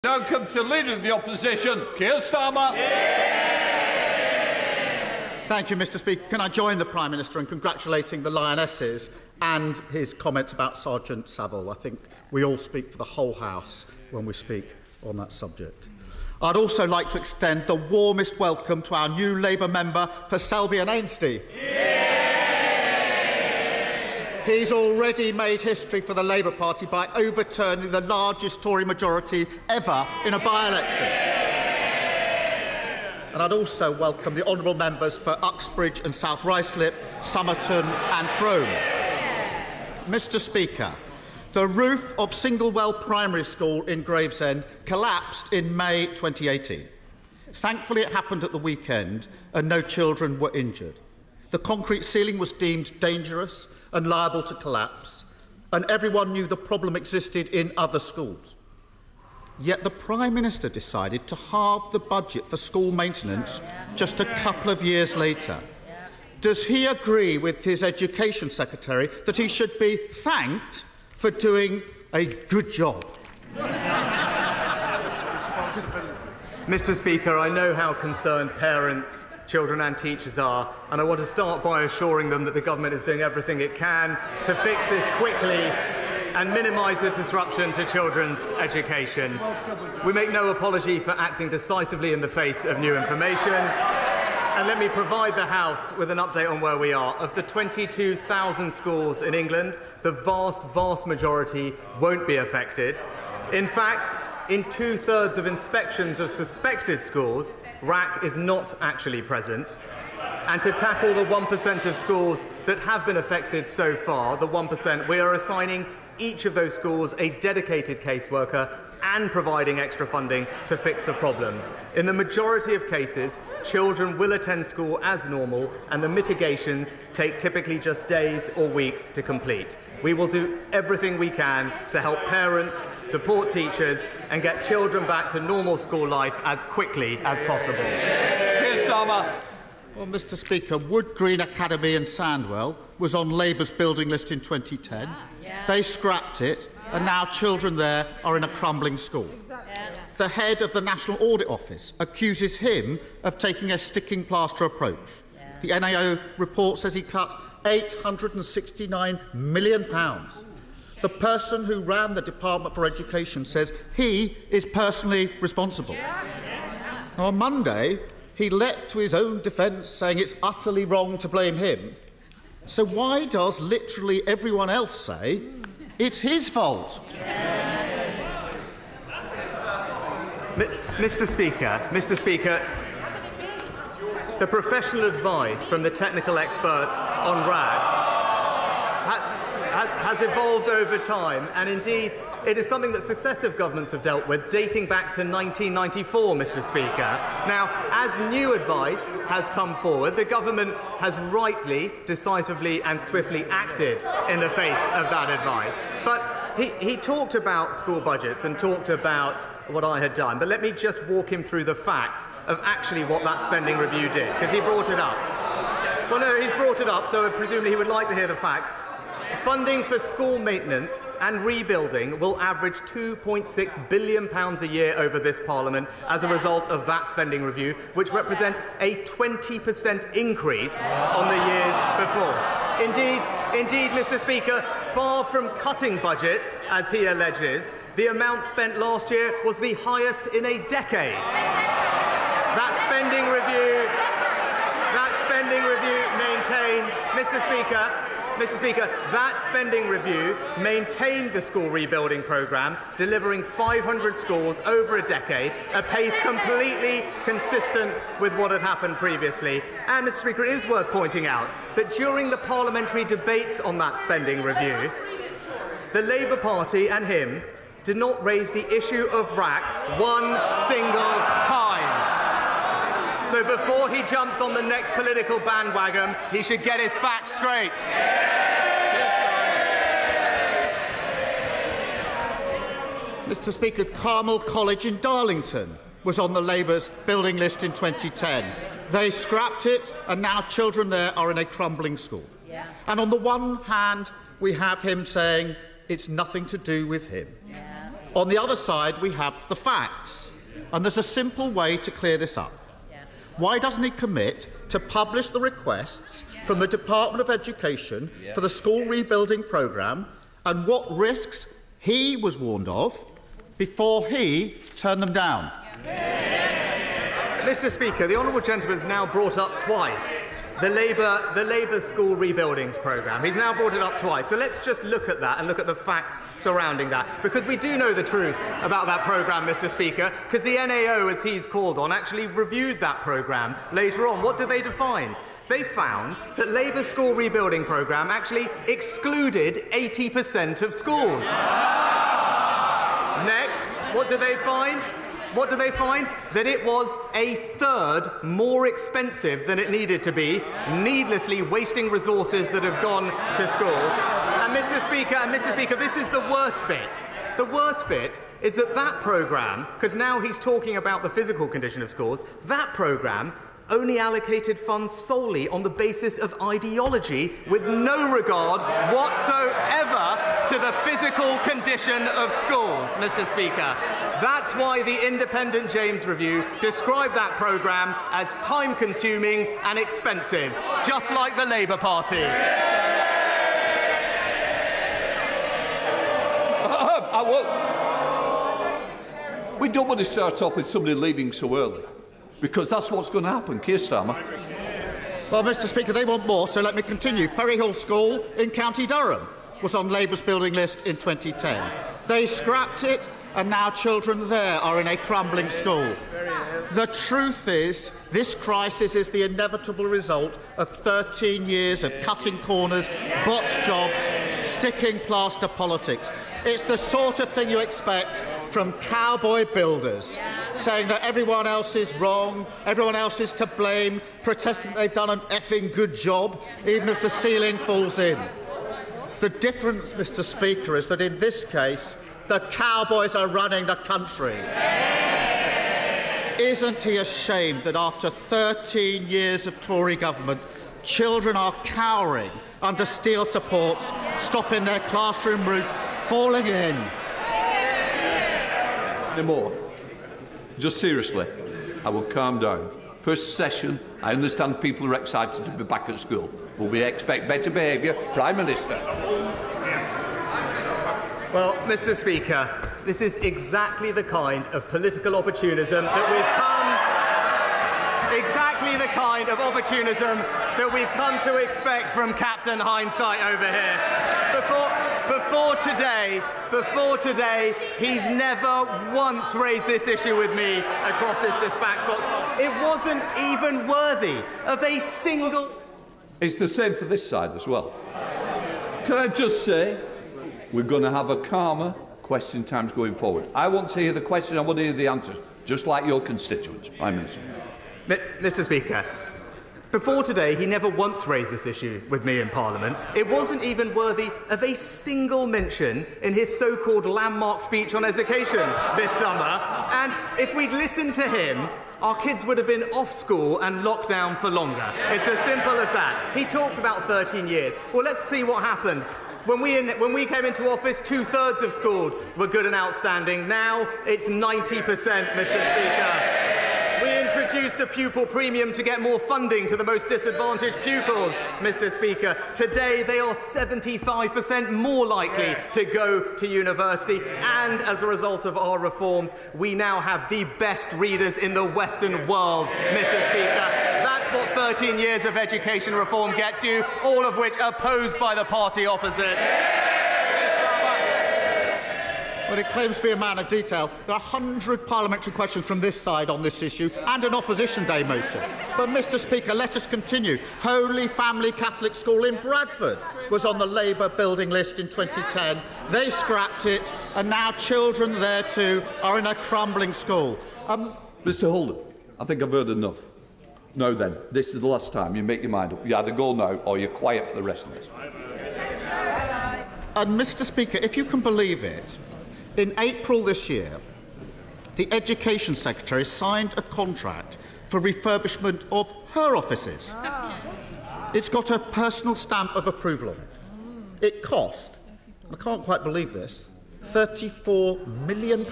Now comes the Leader of the Opposition, Keir Starmer. Thank you, Mr Speaker. Can I join the Prime Minister in congratulating the Lionesses and his comments about Sergeant Saville? I think we all speak for the whole House when we speak on that subject. I'd also like to extend the warmest welcome to our new Labour member for Selby and Ainsty. He's already made history for the Labour Party by overturning the largest Tory majority ever in a by-election. And I'd also welcome the honourable members for Uxbridge and South Ruislip, Somerton and Frome. Mr Speaker, the roof of Singlewell Primary School in Gravesend collapsed in May 2018. Thankfully, it happened at the weekend and no children were injured. The concrete ceiling was deemed dangerous and liable to collapse, and everyone knew the problem existed in other schools. Yet the Prime Minister decided to halve the budget for school maintenance just a couple of years later. Does he agree with his Education Secretary that he should be thanked for doing a good job? Mr Speaker, I know how concerned parents, children and teachers are, and I want to start by assuring them that the government is doing everything it can to fix this quickly and minimise the disruption to children's education. We make no apology for acting decisively in the face of new information. And let me provide the House with an update on where we are. Of the 22,000 schools in England, the vast majority won't be affected. In fact, in 2/3 of inspections of suspected schools, RAAC is not actually present. And to tackle the 1% of schools that have been affected so far, the 1%, we are assigning each of those schools a dedicated caseworker and providing extra funding to fix the problem. In the majority of cases, children will attend school as normal, and the mitigations take typically just days or weeks to complete. We will do everything we can to help parents, support teachers, and get children back to normal school life as quickly as possible. Keir Starmer. Well, Mr Speaker, Wood Green Academy in Sandwell was on Labour's building list in 2010. They scrapped it, and now children there are in a crumbling school. The head of the National Audit Office accuses him of taking a sticking plaster approach. The NAO report says he cut £869 million. The person who ran the Department for Education says he is personally responsible. Now, on Monday, he leapt to his own defence, saying it's utterly wrong to blame him. So why does literally everyone else say it's his fault? Mr Speaker, the professional advice from the technical experts on RAAC has evolved over time, and indeed it is something that successive governments have dealt with, dating back to 1994, Mr Speaker. Now, as new advice has come forward, the government has rightly, decisively and swiftly acted in the face of that advice. But he talked about school budgets and talked about what I had done, but let me just walk him through the facts of actually what that spending review did, because he brought it up. Well, no, he's brought it up, so presumably he would like to hear the facts. Funding for school maintenance and rebuilding will average £2.6 billion a year over this Parliament as a result of that spending review, which represents a 20% increase on the years before. Indeed, Mr Speaker, far from cutting budgets, as he alleges, the amount spent last year was the highest in a decade. That spending review maintained, Mr Speaker, that spending review maintained the school rebuilding programme, delivering 500 schools over a decade, a pace completely consistent with what had happened previously. And, Mr Speaker, it is worth pointing out that during the parliamentary debates on that spending review, the Labour Party and him did not raise the issue of RAAC one single time. So before he jumps on the next political bandwagon, he should get his facts straight. Mr Speaker, Carmel College in Darlington was on the Labour's building list in 2010. They scrapped it, and now children there are in a crumbling school. And on the one hand, we have him saying it's nothing to do with him. On the other side, we have the facts. And there's a simple way to clear this up. Why doesn't he commit to publish the requests from the Department of Education for the school rebuilding programme and what risks he was warned of before he turned them down? Mr. Speaker, the honourable gentleman has now brought up twice the Labour school rebuildings programme. He's now brought it up twice. So let's just look at that and look at the facts surrounding that, because we do know the truth about that programme, Mr. Speaker, because the NAO, as he's called on, actually reviewed that programme later on. What did they find? They found that Labour's school rebuilding programme actually excluded 80% of schools. Next, what did they find? What did they find? That it was a third more expensive than it needed to be, needlessly wasting resources that have gone to schools. And Mr. Speaker, this is the worst bit. The worst bit is that programme, because now he's talking about the physical condition of schools, that programme only allocated funds solely on the basis of ideology, with no regard whatsoever to the physical condition of schools, Mr. Speaker. That's why the independent James Review described that programme as time-consuming and expensive, just like the Labour Party. We don't want to start off with somebody leaving so early, because that's what's going to happen. Keir Starmer. Well, Mr. Speaker, they want more, so let me continue. Ferryhill School in County Durham was on Labour's building list in 2010. They scrapped it, and now children there are in a crumbling school. The truth is, this crisis is the inevitable result of 13 years of cutting corners, botched jobs, sticking plaster politics. It's the sort of thing you expect from cowboy builders, saying that everyone else is wrong, everyone else is to blame, protesting that they've done an effing good job, even as the ceiling falls in. The difference, Mr. Speaker, is that in this case, the cowboys are running the country. Isn't he ashamed that after 13 years of Tory government, children are cowering under steel supports, stopping their classroom roof falling in? Anymore. Just seriously, I will calm down. First session, I understand people are excited to be back at school, but we expect better behaviour. Prime Minister. Well, Mr. Speaker, this is exactly the kind of political opportunism that we've come to expect from Captain Hindsight over here. Before today, he's never once raised this issue with me across this dispatch box. It wasn't even worthy of a single... It's the same for this side as well. Can I just say, we're going to have a calmer question times going forward. I want to hear the question, I want to hear the answers, just like your constituents, Prime Minister. Mr. Speaker, before today, he never once raised this issue with me in Parliament. It wasn't even worthy of a single mention in his so-called landmark speech on education this summer. And if we'd listened to him, our kids would have been off school and locked down for longer. It's as simple as that. He talks about 13 years. Well, let's see what happened. When we came into office, 2/3 of schools were good and outstanding. Now it's 90%, Mr. Speaker. We introduced the pupil premium to get more funding to the most disadvantaged pupils, Mr. Speaker. Today, they are 75% more likely to go to university. And as a result of our reforms, we now have the best readers in the Western world, Mr. Speaker. That's what 13 years of education reform gets you, all of which opposed by the party opposite. Well, it claims to be a man of detail. There are 100 parliamentary questions from this side on this issue and an Opposition Day motion. But, Mr. Speaker, let us continue. Holy Family Catholic School in Bradford was on the Labour building list in 2010. They scrapped it, and now children there too are in a crumbling school. Mr. Holden, I think I've heard enough. No, then, this is the last time you make your mind up. You either go now or you're quiet for the rest of us. And, Mr. Speaker, if you can believe it, in April this year, the Education Secretary signed a contract for refurbishment of her offices. It's got her personal stamp of approval on it. It cost, I can't quite believe this, £34 million.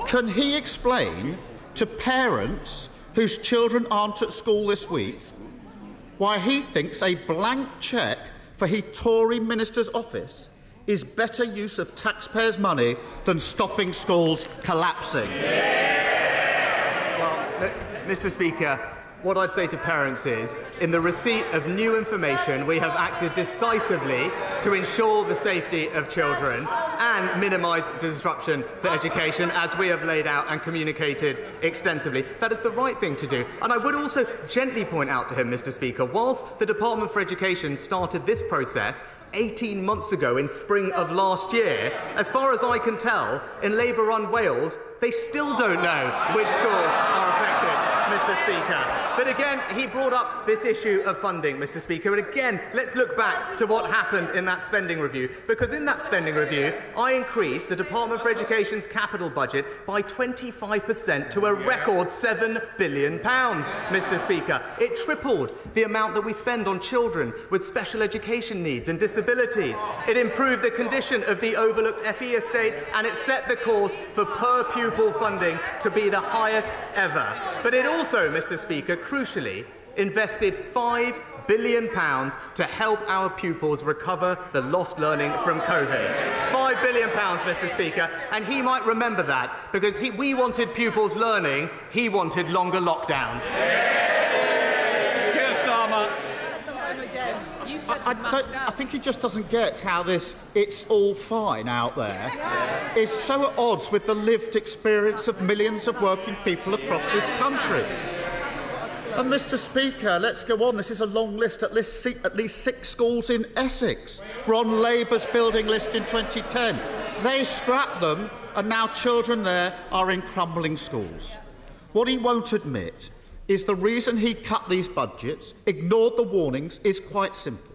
Can he explain to parents whose children aren't at school this week why he thinks a blank cheque for his Tory minister's office is better use of taxpayers' money than stopping schools collapsing? Well, Mr. Speaker, what I'd say to parents is, in the receipt of new information, we have acted decisively to ensure the safety of children and minimise disruption to education, as we have laid out and communicated extensively. That is the right thing to do. And I would also gently point out to him, Mr. Speaker, whilst the Department for Education started this process 18 months ago in spring of last year, as far as I can tell, in Labour-run Wales, they still don't know which schools are affected, Mr. Speaker. But again, he brought up this issue of funding, Mr. Speaker. And again, let's look back to what happened in that spending review. Because in that spending review, I increased the Department for Education's capital budget by 25% to a record £7 billion, Mr. Speaker. It tripled the amount that we spend on children with special education needs and disabilities. It improved the condition of the overlooked FE estate, and it set the course for per-pupil funding to be the highest ever. But it also, Mr. Speaker, crucially, invested £5 billion to help our pupils recover the lost learning from COVID. £5 billion, Mr. Speaker, and he might remember that, because we wanted pupils learning, he wanted longer lockdowns. Keir Starmer. I think he just doesn't get how this "it's all fine" out there is so at odds with the lived experience of millions of working people across this country. And, Mr. Speaker, let's go on. This is a long list. At least 6 schools in Essex were on Labour's building list in 2010. They scrapped them, and now children there are in crumbling schools. What he won't admit is the reason he cut these budgets, ignored the warnings, is quite simple.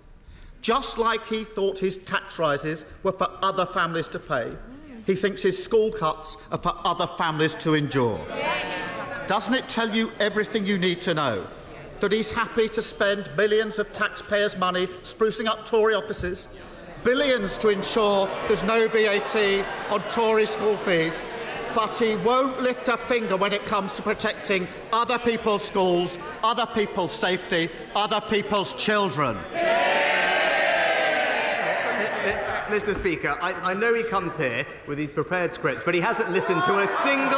Just like he thought his tax rises were for other families to pay, he thinks his school cuts are for other families to endure. Doesn't it tell you everything you need to know? That he's happy to spend millions of taxpayers' money sprucing up Tory offices, billions to ensure there's no VAT on Tory school fees, but he won't lift a finger when it comes to protecting other people's schools, other people's safety, other people's children. Mr. Speaker, I know he comes here with these prepared scripts, but he hasn't listened to a single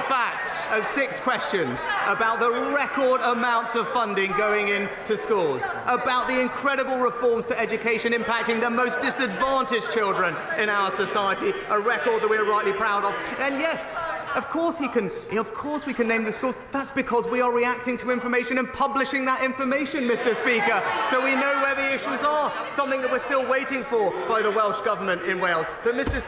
fact of 6 questions about the record amounts of funding going into schools, about the incredible reforms to education impacting the most disadvantaged children in our society, a record that we are rightly proud of. And yes, of course we can name the schools. That's because we are reacting to information and publishing that information, Mr. Speaker, so we know where the issues are, something that we're still waiting for by the Welsh Government in Wales. But, Mr.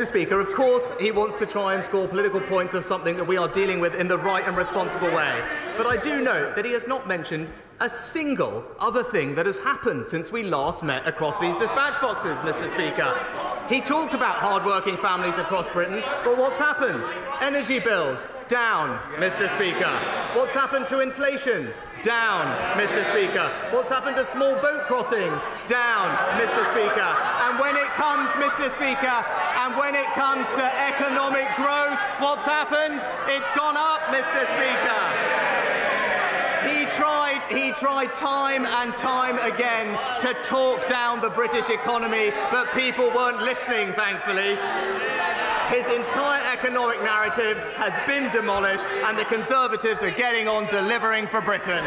Speaker, of course he wants to try and score political points of something that we are dealing with in the right and responsible way. But I do note that he has not mentioned a single other thing that has happened since we last met across these dispatch boxes, Mr. Speaker. He talked about hard-working families across Britain, but what's happened? Energy bills, down, Mr. Speaker. What's happened to inflation? Down, Mr. Speaker. What's happened to small boat crossings? Down, Mr. Speaker. And when it comes, Mr. Speaker, to economic growth, what's happened? It's gone up, Mr. Speaker. He tried time and time again to talk down the British economy, but people weren't listening, thankfully. His entire economic narrative has been demolished, and the Conservatives are getting on delivering for Britain.